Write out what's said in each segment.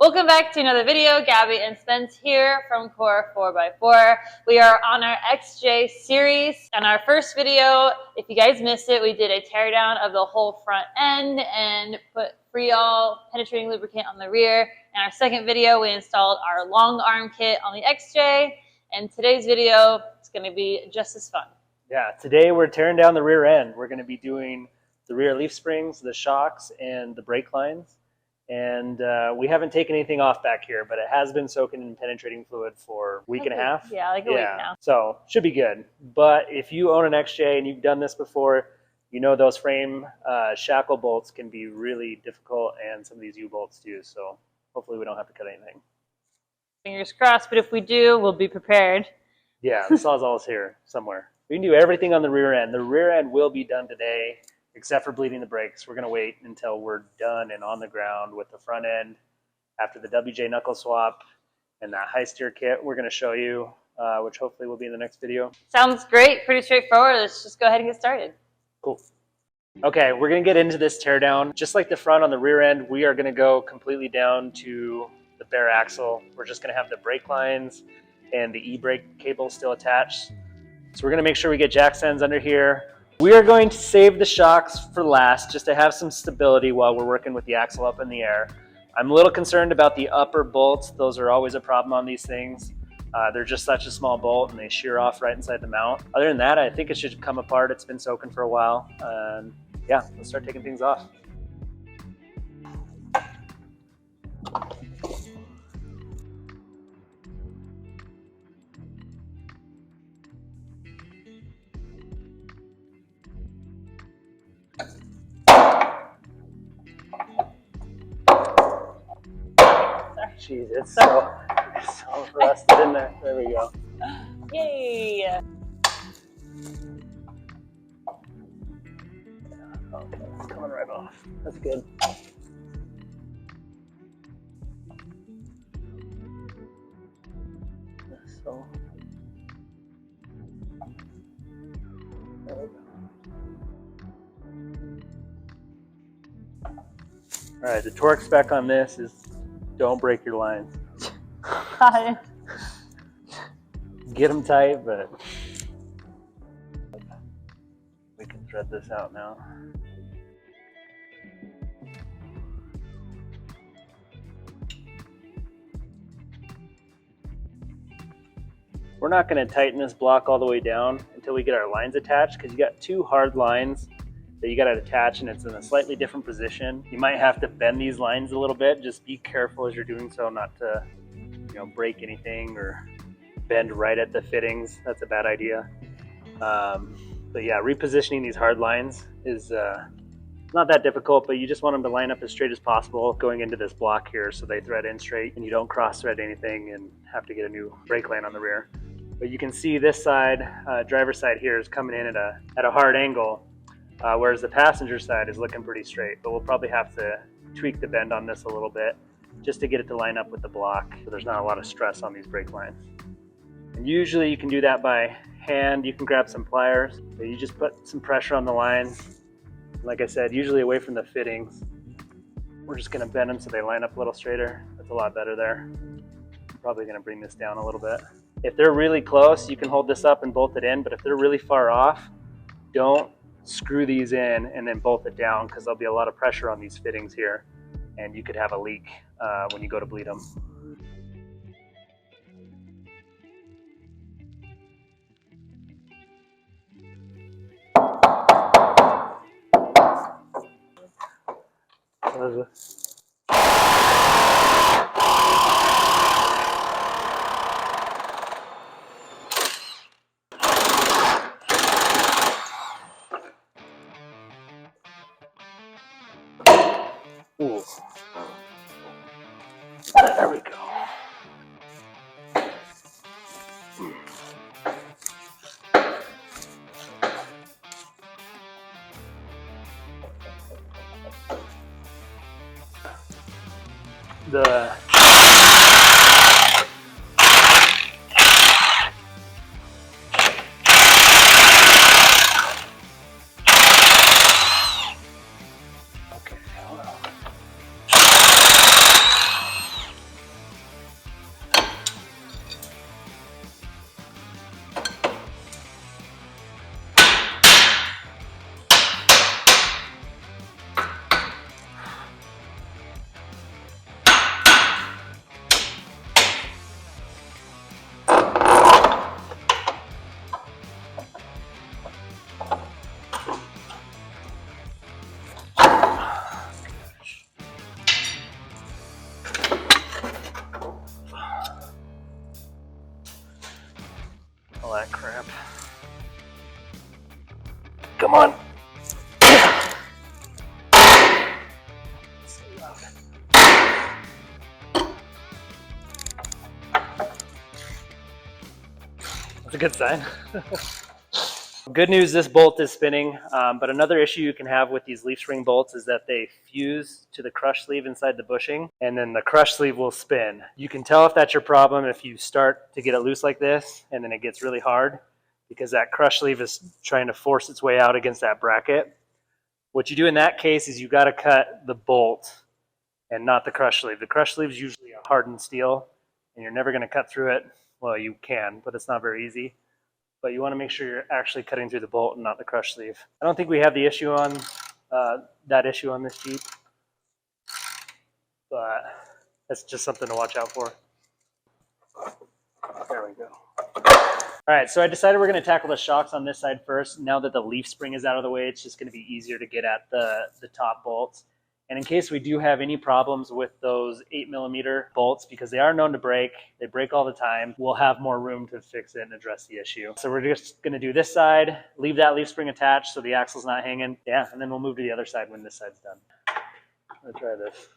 Welcome back to another video. Gabby and Spence here from Core 4x4. We are on our XJ series. On our first video, if you guys missed it, we did a teardown of the whole front end and put Freol penetrating lubricant on the rear. In our second video, we installed our long arm kit on the XJ. And today's video is going to be just as fun. Yeah, today we're tearing down the rear end. We're going to be doing the rear leaf springs, the shocks, and the brake lines. And we haven't taken anything off back here, but it has been soaking in penetrating fluid for a week and a half. Yeah, like a week now. So should be good. But if you own an XJ and you've done this before, you know those frame shackle bolts can be really difficult, and some of these U-bolts do. So hopefully we don't have to cut anything. Fingers crossed, but if we do, we'll be prepared. Yeah, the Sawzall's here somewhere. We can do everything on the rear end. The rear end will be done today, except for bleeding the brakes. We're going to wait until we're done and on the ground with the front end after the WJ knuckle swap and that high steer kit we're going to show you, which hopefully will be in the next video. Sounds great. Pretty straightforward. Let's just go ahead and get started. Cool. Okay, we're going to get into this teardown. Just like the front on the rear end, we are going to go completely down to the bare axle. We're just going to have the brake lines and the e-brake cable still attached. So we're going to make sure we get jack stands under here. We are going to save the shocks for last, just to have some stability while we're working with the axle up in the air. I'm a little concerned about the upper bolts. Those are always a problem on these things. They're just such a small bolt and they shear off right inside the mount. Other than that, I think it should come apart. It's been soaking for a while. Yeah, let's start taking things off. Jeez, it's so rusted in there. There we go. Yay! Oh, it's coming right off. That's good. So, there we go. All right, the torque spec on this is don't break your lines. Got it. Get them tight, but we can thread this out now. We're not going to tighten this block all the way down until we get our lines attached, because you got two hard lines that you got to attach, and it's in a slightly different position. You might have to bend these lines a little bit. Just be careful as you're doing so not to, break anything or bend right at the fittings. That's a bad idea. But yeah, repositioning these hard lines is not that difficult, but you just want them to line up as straight as possible going into this block here so they thread in straight and you don't cross thread anything and have to get a new brake line on the rear. But you can see this side, driver's side here, is coming in at a hard angle. Whereas the passenger side is looking pretty straight, but we'll probably have to tweak the bend on this a little bit just to get it to line up with the block so there's not a lot of stress on these brake lines. And usually you can do that by hand. You can grab some pliers, but you just put some pressure on the lines. Like I said, usually away from the fittings. We're just going to bend them so they line up a little straighter. That's a lot better there. I'm probably going to bring this down a little bit. If they're really close, you can hold this up and bolt it in, but if they're really far off, don't screw these in and then bolt it down, because there'll be a lot of pressure on these fittings here and you could have a leak when you go to bleed them. Ooh. There we go. Come on. That's a good sign. Good news, this bolt is spinning, but another issue you can have with these leaf spring bolts is that they fuse to the crush sleeve inside the bushing, and then the crush sleeve will spin. You can tell if that's your problem if you start to get it loose like this, and then it gets really hard, because that crush sleeve is trying to force its way out against that bracket. What you do in that case is you got to cut the bolt and not the crush sleeve. The crush sleeve is usually a hardened steel, and you're never going to cut through it. Well, you can, but it's not very easy. But you want to make sure you're actually cutting through the bolt and not the crush sleeve. I don't think we have the issue on that issue on this Jeep, but that's just something to watch out for. There we go. All right, so I decided we're going to tackle the shocks on this side first. Now that the leaf spring is out of the way, it's just going to be easier to get at the top bolts. And in case we do have any problems with those 8mm bolts, because they are known to break, they break all the time, we'll have more room to fix it and address the issue. So we're just going to do this side, leave that leaf spring attached so the axle's not hanging. Yeah, and then we'll move to the other side when this side's done. Let's try this.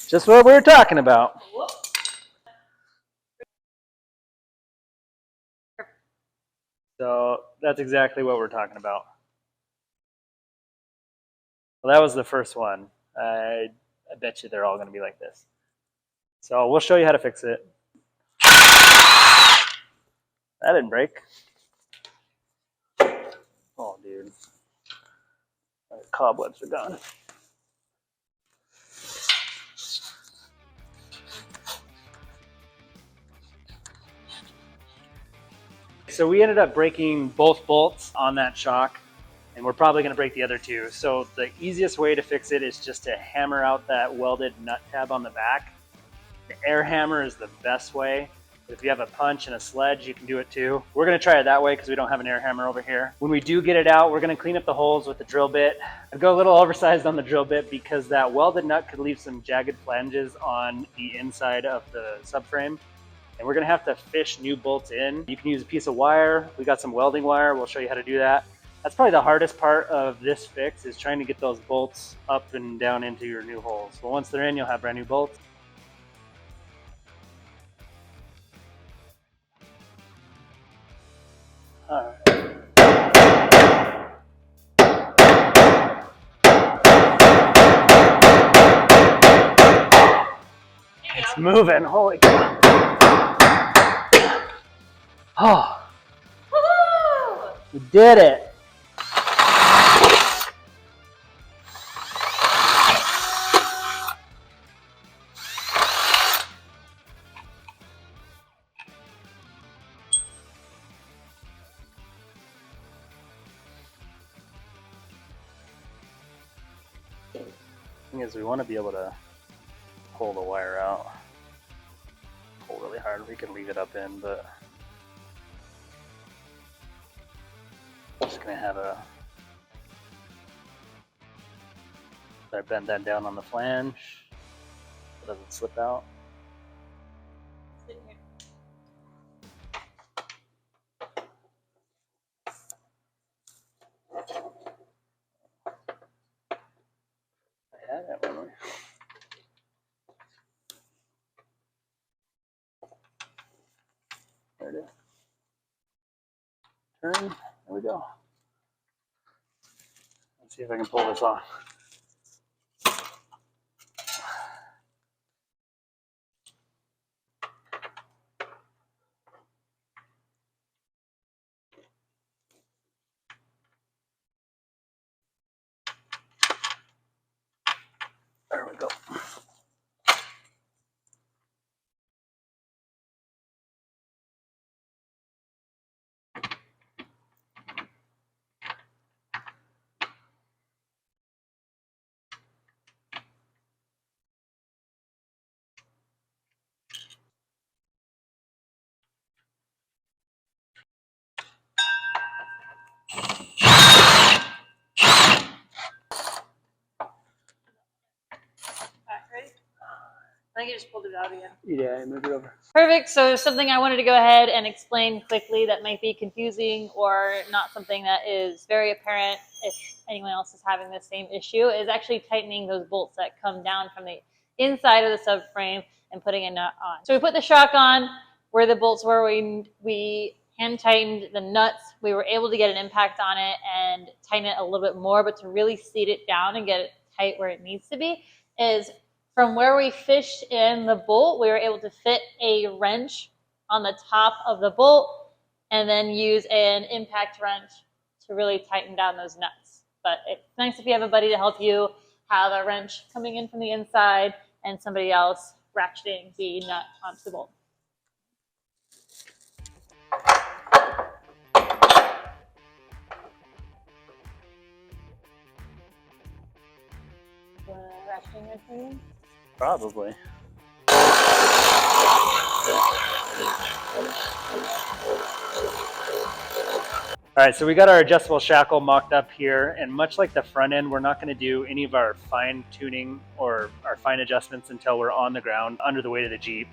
Just what we were talking about. So that's exactly what we're talking about. Well, that was the first one. I bet you they're all going to be like this. So we'll show you how to fix it. That didn't break. Oh, dude. The cobwebs are gone. So we ended up breaking both bolts on that shock, and we're probably going to break the other two. So the easiest way to fix it is just to hammer out that welded nut tab on the back. The air hammer is the best way. If you have a punch and a sledge, you can do it too. We're going to try it that way because we don't have an air hammer over here. When we do get it out, we're going to clean up the holes with the drill bit. I'd go a little oversized on the drill bit because that welded nut could leave some jagged flanges on the inside of the subframe. And we're going to have to fish new bolts in. You can use a piece of wire. We got some welding wire. We'll show you how to do that. That's probably the hardest part of this fix, is trying to get those bolts up and down into your new holes. But once they're in, you'll have brand new bolts. All right. It's moving. Holy cow. Oh, Woo! we did it. Thing is, we want to be able to pull the wire out. Pull really hard. We can leave it up in, but I'm just gonna have a. I bend that down on the flange so it doesn't slip out. I had that one. There it is. Turn. There we go. Let's see if I can pull this off. There we go. think you just pulled it out again. Yeah, I moved it over. Perfect. So something I wanted to go ahead and explain quickly that might be confusing or not something that is very apparent if anyone else is having the same issue is actually tightening those bolts that come down from the inside of the subframe and putting a nut on. So we put the shock on where the bolts were. We hand tightened the nuts. We were able to get an impact on it and tighten it a little bit more, but to really seat it down and get it tight where it needs to be is from where we fished in the bolt, we were able to fit a wrench on the top of the bolt and then use an impact wrench to really tighten down those nuts. But it's nice if you have a buddy to help you have a wrench coming in from the inside and somebody else ratcheting the nut onto the bolt. Ratcheting wrench maybe? Probably. All right, so we got our adjustable shackle mocked up here, and much like the front end, we're not going to do any of our fine tuning or our fine adjustments until we're on the ground under the weight of the Jeep.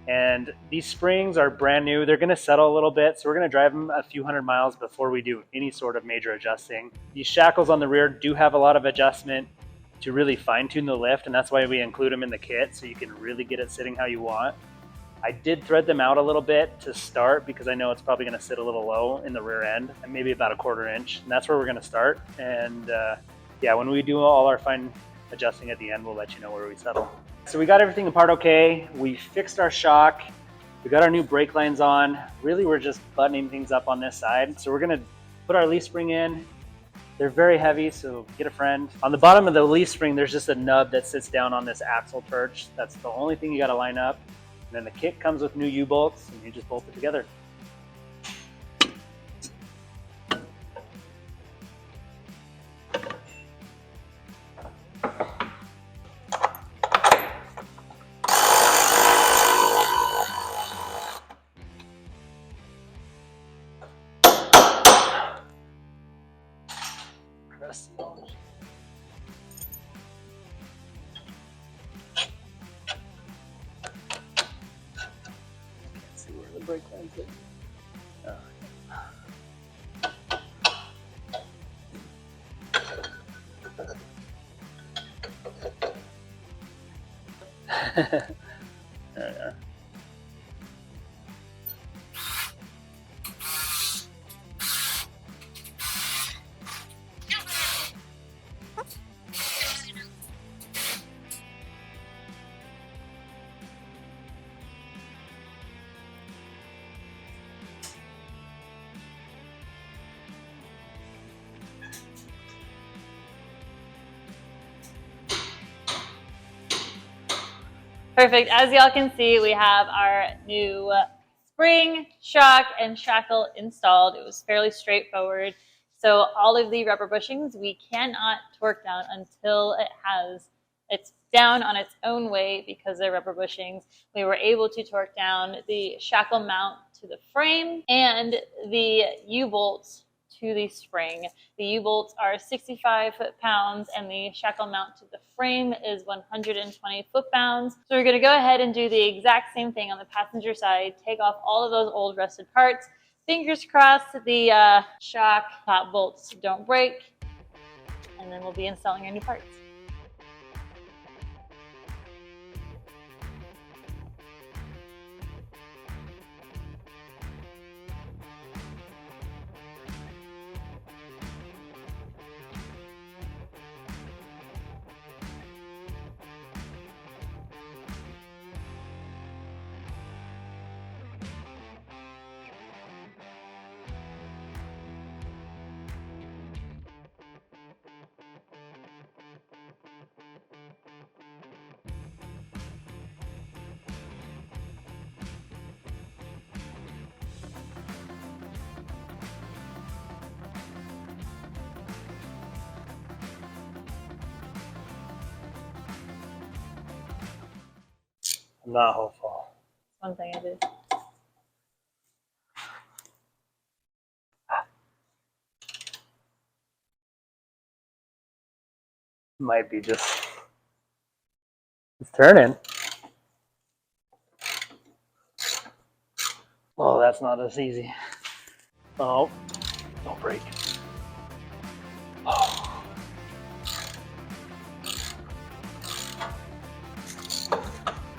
And these springs are brand new. They're going to settle a little bit, so we're going to drive them a few hundred miles before we do any sort of major adjusting. These shackles on the rear do have a lot of adjustment to really fine tune the lift, and that's why we include them in the kit so you can really get it sitting how you want. I did thread them out a little bit to start because I know it's probably going to sit a little low in the rear end, and maybe about a 1/4 inch, and that's where we're going to start. And yeah, when we do all our fine adjusting at the end, we'll let you know where we settle. So we got everything apart okay. We fixed our shock. We got our new brake lines on. Really, we're just buttoning things up on this side. So we're going to put our leaf spring in. They're very heavy, so get a friend. On the bottom of the leaf spring, there's just a nub that sits down on this axle perch. That's the only thing you got to line up. And then the kit comes with new U-bolts, and you just bolt it together. Press the launch. Brake lines it. There we are. Perfect. As y'all can see, we have our new spring, shock, and shackle installed. It was fairly straightforward. So all of the rubber bushings we cannot torque down until it's down on its own weight because they're rubber bushings. We were able to torque down the shackle mount to the frame and the U-bolts to the spring. The U-bolts are 65 foot-pounds and the shackle mount to the frame is 120 foot-pounds. So we're going to go ahead and do the exact same thing on the passenger side, take off all of those old rusted parts. Fingers crossed the shock top bolts don't break, and then we'll be installing our new parts. I'm not hopeful. One thing I did. Might be just, it's turning. Oh, that's not as easy. Oh, don't break. Oh.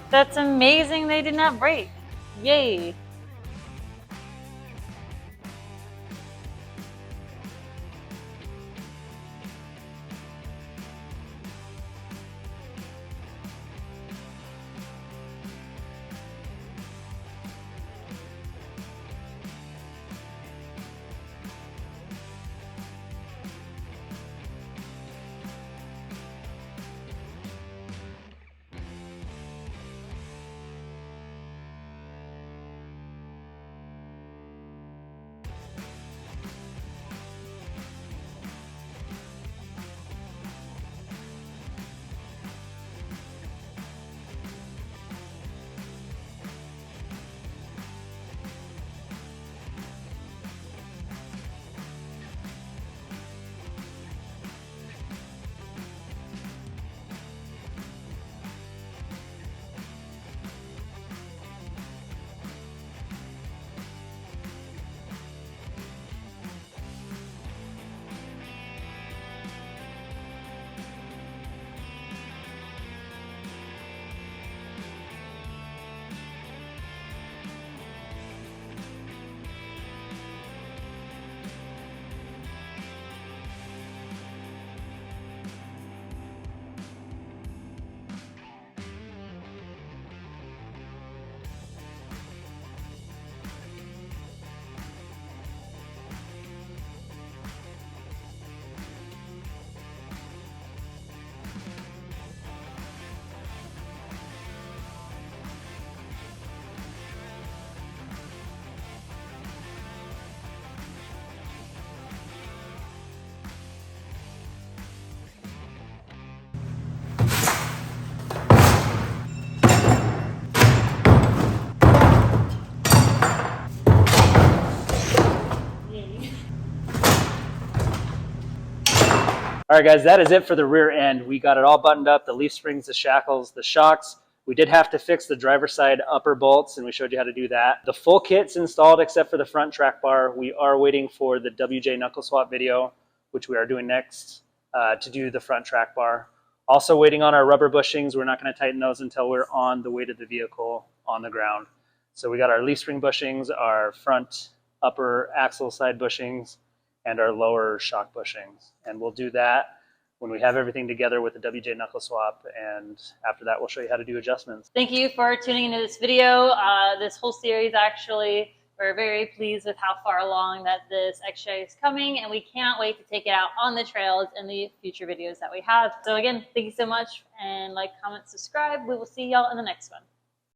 That's amazing they did not break. Yay. All right, guys, that is it for the rear end. We got it all buttoned up, the leaf springs, the shackles, the shocks. We did have to fix the driver's side upper bolts, and we showed you how to do that. The full kit's installed except for the front track bar. We are waiting for the WJ knuckle swap video, which we are doing next, to do the front track bar. Also waiting on our rubber bushings. We're not going to tighten those until we're on the weight of the vehicle on the ground. So we got our leaf spring bushings, our front upper axle side bushings, and our lower shock bushings. And we'll do that when we have everything together with the WJ knuckle swap. And after that, we'll show you how to do adjustments. Thank you for tuning into this video. This whole series, actually, we're very pleased with how far along that this XJ is coming, and we can't wait to take it out on the trails in the future videos that we have. So again, thank you so much, and like, comment, subscribe. We will see y'all in the next one.